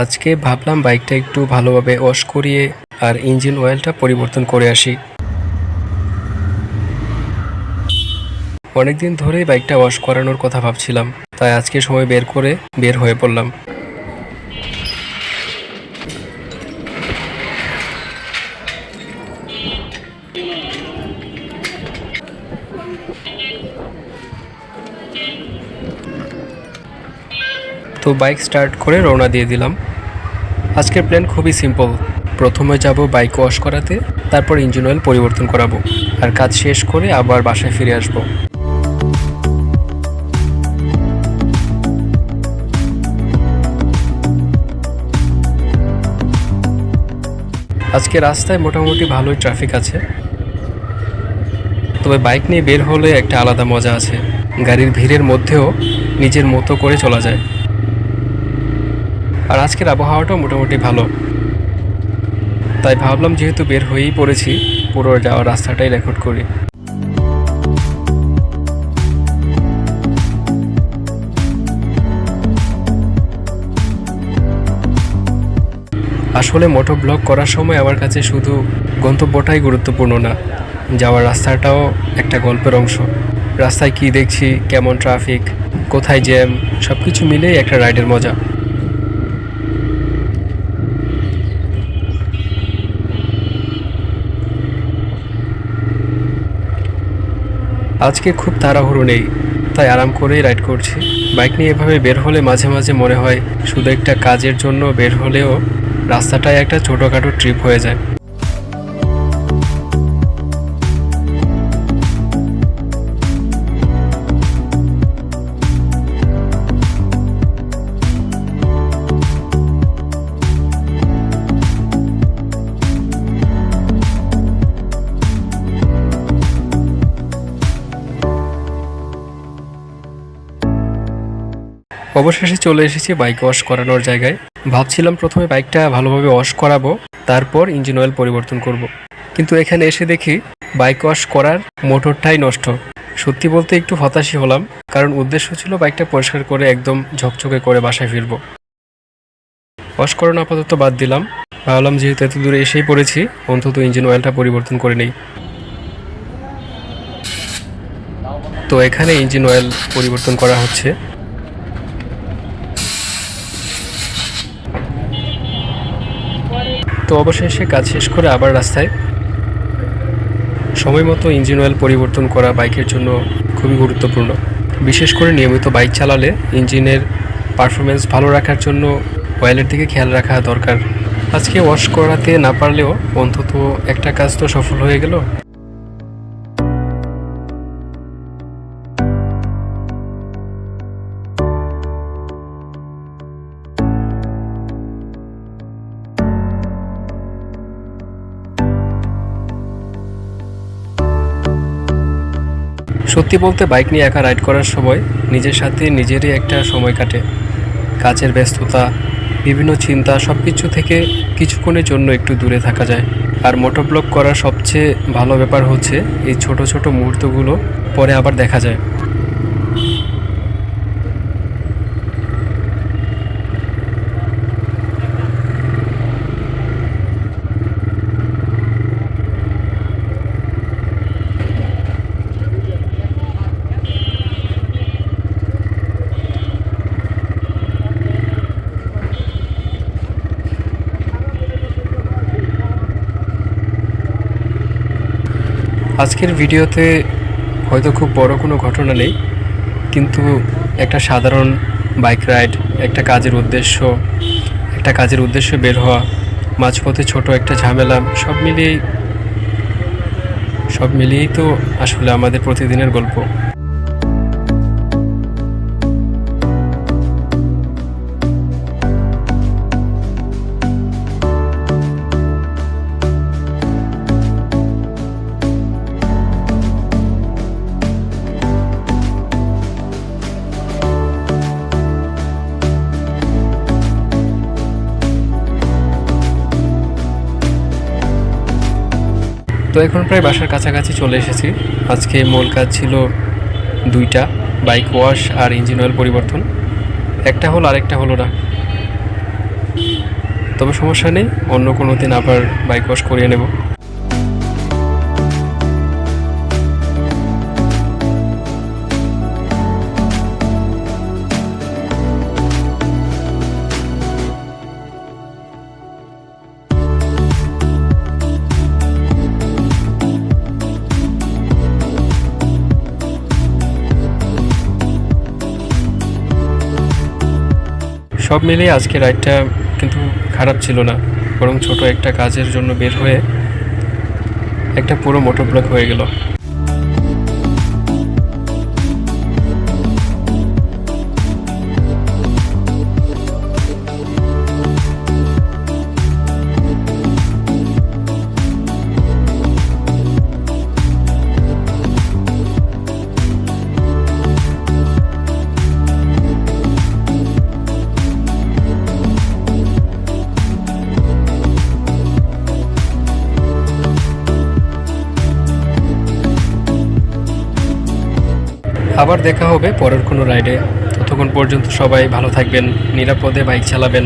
আজকে ভাবলাম বাইকটা একটু ভালোভাবে ওয়াশ করিয়ে আর ইঞ্জিন অয়েলটা পরিবর্তন করে আসি। অনেকদিন ধরেই বাইকটা ওয়াশ করানোর কথা ভাবছিলাম, তাই আজকে সময় বের করে বের হয়ে পড়লাম। তো বাইক স্টার্ট করে রওনা দিয়ে দিলাম। আজকের প্ল্যান খুবই সিম্পল। প্রথমে যাব বাইক ওয়াশ করাতে, তারপর ইঞ্জিন অয়েল পরিবর্তন করাবো, আর কাজ শেষ করে আবার বাসায় ফিরে আসবো। আজকে রাস্তায় মোটামুটি ভালোই ট্রাফিক আছে, তবে বাইক নিয়ে বের হলে একটা আলাদা মজা আছে। গাড়ির ভিড়ের মধ্যেও নিজের মতো করে চলা যায়। আর আজকের আবহাওয়াটাও মোটামুটি ভালো, তাই ভাবলাম যেহেতু বের হয়েই পড়েছি, পুরো যাওয়ার রাস্তাটাই রেকর্ড করি। আসলে মোটো ব্লগ করার সময় আমার কাছে শুধু গন্তব্যটাই গুরুত্বপূর্ণ না, যাওয়ার রাস্তাটাও একটা গল্পের অংশ। রাস্তায় কি দেখছি, কেমন ট্রাফিক, কোথায় জ্যাম, সব কিছু মিলেই একটা রাইডের মজা। আজকে খুব তাড়াহুড়ো নেই, তাই আরাম করেই রাইড করছি। বাইক নিয়ে এভাবে বের হলে মাঝে মাঝে মনে হয় শুধু একটা কাজের জন্য বের হলেও রাস্তাটায় একটা ছোটোখাটো ট্রিপ হয়ে যায়। অবশেষে চলে এসেছি বাইক ওয়াশ করানোর জায়গায়। ভাবছিলাম প্রথমে বাইকটা ভালোভাবে ওয়াশ করাবো, তারপর ইঞ্জিন অয়েল পরিবর্তন করব। কিন্তু এখানে এসে দেখি বাইক ওয়াশ করার মোটরটাই নষ্ট। সত্যি বলতে একটু হতাশই হলাম, কারণ উদ্দেশ্য ছিল বাইকটা পরিষ্কার করে একদম ঝকঝকে করে বাসায় ফিরবো। ওয়াশ করানো আপাতত বাদ দিলাম। ভাবলাম যেহেতু এত দূরে এসেই পড়েছি, অন্তত ইঞ্জিন অয়েলটা পরিবর্তন করে নেই। তো এখানে ইঞ্জিন অয়েল পরিবর্তন করা হচ্ছে। তো অবশেষে কাজ শেষ করে আবার রাস্তায়। সময় মতো ইঞ্জিন অয়েল পরিবর্তন করা বাইকের জন্য খুবই গুরুত্বপূর্ণ। বিশেষ করে নিয়মিত বাইক চালালে ইঞ্জিনের পারফরমেন্স ভালো রাখার জন্য অয়েলের দিকে খেয়াল রাখা দরকার। আজকে ওয়াশ করাতে না পারলেও অন্তত একটা কাজ তো সফল হয়ে গেল। সত্যি বলতে বাইক নিয়ে একা রাইড করার সময় নিজের সাথে নিজেরই একটা সময় কাটে। কাজের ব্যস্ততা, বিভিন্ন চিন্তা, সব কিছু থেকে কিছুক্ষণের জন্য একটু দূরে থাকা যায়। আর মোটো ব্লগ করার সবচেয়ে ভালো ব্যাপার হচ্ছে এই ছোট ছোট মুহূর্তগুলো পরে আবার দেখা যায়। আজকের ভিডিওতে হয়তো খুব বড় কোনো ঘটনা নেই, কিন্তু একটা সাধারণ বাইক রাইড, একটা কাজের উদ্দেশ্যে বের হওয়া, মাঝপথে ছোট একটা ঝামেলা, সব মিলিয়েই তো আসলে আমাদের প্রতিদিনের গল্প। তো এখন প্রায় বাসার কাছাকাছি চলে এসেছি। আজকে মূল কাজ ছিল দুইটা, বাইক ওয়াশ আর ইঞ্জিন অয়েল পরিবর্তন। একটা হলো, আরেকটা হলো না। তবে সমস্যা নেই, অন্য কোনো দিন আবার বাইক ওয়াশ করিয়ে নেব। সব মিলিয়ে আজকে রাইডটা কিন্তু খারাপ ছিল না, বরং ছোট একটা কাজের জন্য বের হয়ে একটা পুরো মোটর ব্লক হয়ে গেল। আবার দেখা হবে পরের কোনো রাইডে। ততক্ষণ পর্যন্ত সবাই ভালো থাকবেন, নিরাপদে বাইক চালাবেন।